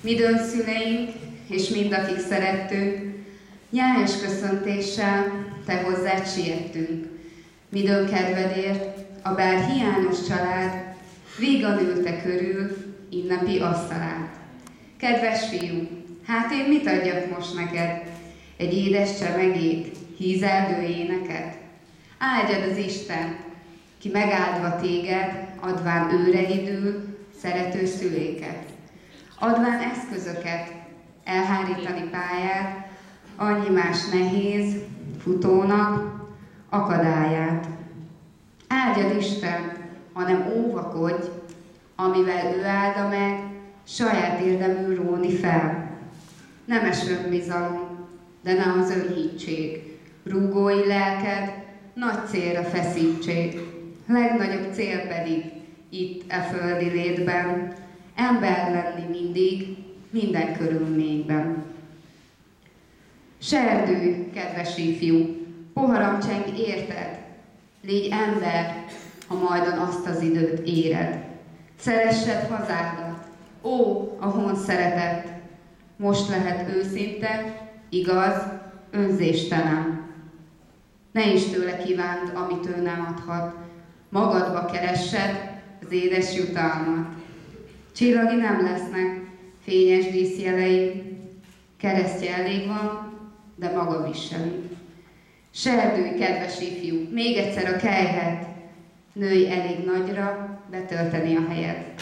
Midőn szüleink és mindakik szerettük, nyájas köszöntéssel te hozzád siettünk. Midőn kedvedért a bár hiányos család vígan ülte körül ünnepi asztalát. Kedves fiú, hát én mit adjak most neked? Egy édes csemegét, hízelgő éneket? Áldjad az Isten, ki megáldva téged, adván őreidül szerető szüléket. Adván eszközöket, elhárítani pályát, annyi más nehéz, futónak, akadályát. Áldjad Isten, hanem óvakodj, amivel ő álda meg, saját érdemű róni fel. Nemes önbizalom, de ne az önhittség, rúgói lelked, nagy célra feszítség. Legnagyobb cél pedig itt e földi létben, ember lenni mindig, minden körülményben. Serdülj, kedves ifjú, poharam cseng érted, légy ember, ha majdon azt az időt éred. Szeressed hazádat, ó, a hon szeretett, most lehet őszinte, igaz, önzéstelen. Ne is tőle kívánd, amit ő nem adhat, magadba keressed az édes jutalmat. Csillagi nem lesznek, fényes díszjelei, keresztje elég van, de maga viseli. Serdülj, kedves ifjú, még egyszer a kelyhet, nőj elég nagyra betölteni a helyet.